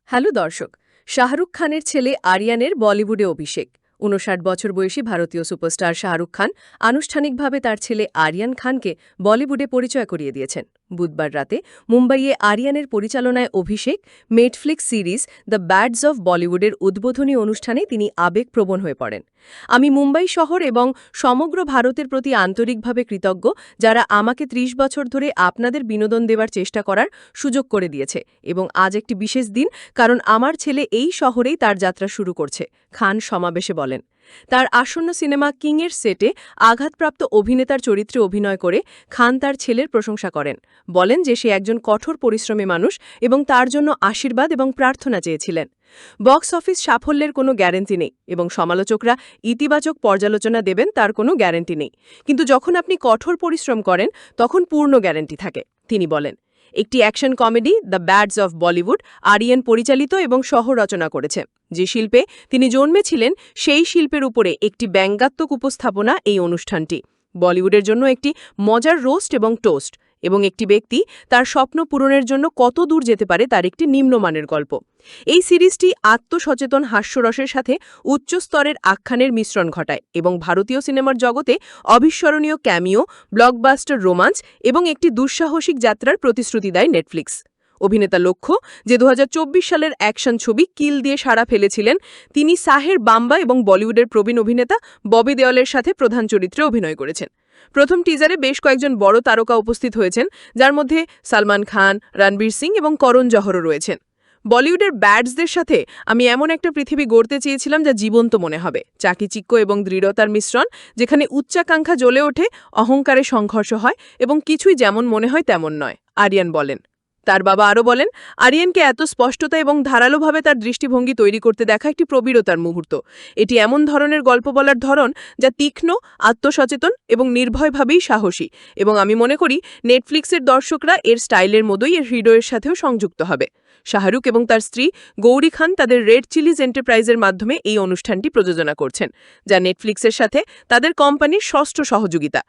Hello দর্শক, শাহরুখ খানের ছেলে আরিয়ানের বলিউডে অভিষেক। ৫৯ বছর বয়সী ভারতীয় সুপারস্টার শাহরুখ খান আনুষ্ঠানিকভাবে তার ছেলে আরিয়ান খানকে বলিউডে পরিচয় করিয়ে দিয়েছেন। বুধবার রাতে মুম্বাইয়ে আরিয়ানের পরিচালনায় অভিষেক নেটফ্লিক্স সিরিজ দ্য ব্যাডস অফ বলিউডের উদ্বোধনী অনুষ্ঠানে তিনি আবেগপ্রবণ হয়ে পড়েন। আমি মুম্বাই শহর এবং সমগ্র ভারতের প্রতি আন্তরিকভাবে কৃতজ্ঞ, যারা আমাকে ৩০ বছর ধরে আপনাদের বিনোদন দেওয়ার চেষ্টা করার সুযোগ করে দিয়েছে, এবং আজ একটি বিশেষ দিন, কারণ আমার ছেলে এই শহরেই তার যাত্রা শুরু করছে, খান সমাবেশে বলেন। তার আসন্ন সিনেমা কিংয়ের সেটে আঘাতপ্রাপ্ত অভিনেতার চরিত্রে অভিনয় করে খান তার ছেলের প্রশংসা করেন, বলেন যে সে একজন কঠোর পরিশ্রমী মানুষ এবং তার জন্য আশীর্বাদ এবং প্রার্থনা চেয়েছিলেন। বক্স অফিস সাফল্যের কোনো গ্যারান্টি নেই এবং সমালোচকরা ইতিবাচক পর্যালোচনা দেবেন তার কোনো গ্যারান্টি নেই, কিন্তু যখন আপনি কঠোর পরিশ্রম করেন তখন পূর্ণ গ্যারান্টি থাকে, তিনি বলেন। একটি action comedy the ব্যাডস of Bollywood Aryan পরিচালিত এবং সহ রচনা করেছে। যে শিল্পে তিনি জন্মেছিলেন সেই শিল্পের উপরে একটি ব্যঙ্গাত্মক উপস্থাপনা এই অনুষ্ঠানটি। বলিউডের জন্য একটি মজার রোস্ট এবং টোস্ট, এবং একটি ব্যক্তি তার স্বপ্ন পূরণের জন্য কত দূর যেতে পারে তার একটি নিম্নমানের গল্প। এই সিরিজটি আত্মসচেতন হাস্যরসের সাথে উচ্চ স্তরের আখ্যানের মিশ্রণ ঘটায় এবং ভারতীয় সিনেমার জগতে অবিস্মরণীয় ক্যামিও, ব্লকবাস্টার রোমান্স এবং একটি দুঃসাহসিক যাত্রার প্রতিশ্রুতি দেয় নেটফ্লিক্স। অভিনেতা লক্ষ্য, যে ২০২৪ সালের অ্যাকশন ছবি কিল দিয়ে সাড়া ফেলেছিলেন, তিনি সাহের বাম্বা এবং বলিউডের প্রবীণ অভিনেতা ববি দেওলের সাথে প্রধান চরিত্রে অভিনয় করেছেন। প্রথম টিজারে বেশ কয়েকজন বড় তারকা উপস্থিত হয়েছেন, যার মধ্যে সালমান খান, রণবীর সিং এবং করণ জহরও রয়েছেন। বলিউডের ব্যাডসদের সাথে আমি এমন একটা পৃথিবী গড়তে চেয়েছিলাম যা জীবন্ত মনে হবে, চাকিচিক্য এবং দৃঢ়তার মিশ্রণ, যেখানে উচ্চাকাঙ্ক্ষা জ্বলে ওঠে, অহংকারে সংঘর্ষ হয় এবং কিছুই যেমন মনে হয় তেমন নয়, আরিয়ান বলেন। তার বাবা আরও বলেন, আরিয়ানকে এত স্পষ্টতা এবং ধারালোভাবে তার দৃষ্টিভঙ্গি তৈরি করতে দেখা একটি প্রবীরতার মুহূর্ত। এটি এমন ধরনের গল্প বলার ধরন যা তীক্ষ্ণ, আত্মসচেতন এবং নির্ভয়ভাবেই সাহসী, এবং আমি মনে করি নেটফ্লিক্সের দর্শকরা এর স্টাইলের মতোই এর হৃদয়ের সাথেও সংযুক্ত হবে। শাহরুখ এবং তার স্ত্রী গৌরী খান তাদের রেড চিলিজ এন্টারপ্রাইজের মাধ্যমে এই অনুষ্ঠানটি প্রযোজনা করছেন, যা নেটফ্লিক্সের সাথে তাদের কোম্পানির ষষ্ঠ সহযোগিতা।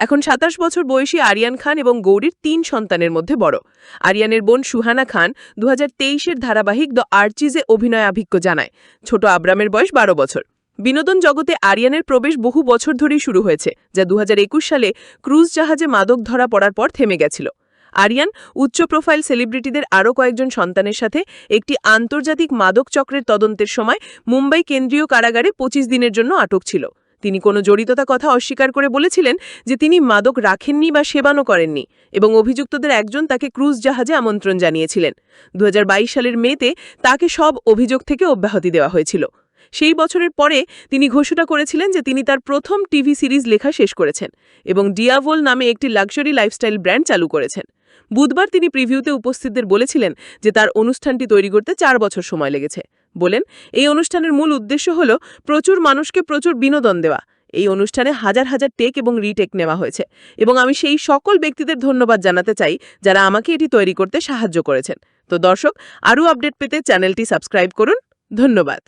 এখন ২৭ বছর বয়সী আরিয়ান খান এবং গৌরীর ৩ সন্তানের মধ্যে বড়। আরিয়ানের বোন সুহানা খান ২০২৩-এর ধারাবাহিক দ্য আর্চিজে অভিনয় আভিজ্ঞ জানায়। ছোট আব্রামের বয়স ১২ বছর। বিনোদন জগতে আরিয়ানের প্রবেশ বহু বছর ধরেই শুরু হয়েছে, যা ২০২১ সালে ক্রুজ জাহাজে মাদক ধরা পড়ার পর থেমে গেছিল। আরিয়ান উচ্চ প্রোফাইল সেলিব্রিটিদের আরও কয়েকজন সন্তানের সাথে একটি আন্তর্জাতিক মাদক চক্রের তদন্তের সময় মুম্বাই কেন্দ্রীয় কারাগারে ২৫ দিনের জন্য আটক ছিল। তিনি কোনো জড়িততা কথা অস্বীকার করে বলেছিলেন যে তিনি মাদক রাখেননি বা সেবনও করেননি, এবং অভিযুক্তদের একজন তাকে ক্রুজ জাহাজে আমন্ত্রণ জানিয়েছিলেন। ২০২২ সালের মেতে তাকে সব অভিযোগ থেকে অব্যাহতি দেওয়া হয়েছিল। সেই বছরের পরে তিনি ঘোষণা করেছিলেন যে তিনি তার প্রথম টিভি সিরিজ লেখা শেষ করেছেন এবং ডিয়াভোল নামে একটি লাক্সারি লাইফস্টাইল ব্র্যান্ড চালু করেছেন। বুধবার তিনি প্রিভিউতে উপস্থিতদের বলেছিলেন যে তার অনুষ্ঠানটি তৈরি করতে ৪ বছর সময় লেগেছে। বলেন, এই অনুষ্ঠানের মূল উদ্দেশ্য হল প্রচুর মানুষকে প্রচুর বিনোদন দেওয়া। এই অনুষ্ঠানে হাজার হাজার টেক এবং রিটেক নেওয়া হয়েছে, এবং আমি সেই সকল ব্যক্তিদের ধন্যবাদ জানাতে চাই যারা আমাকে এটি তৈরি করতে সাহায্য করেছেন। তো দর্শক, আরও আপডেট পেতে চ্যানেলটি সাবস্ক্রাইব করুন। ধন্যবাদ।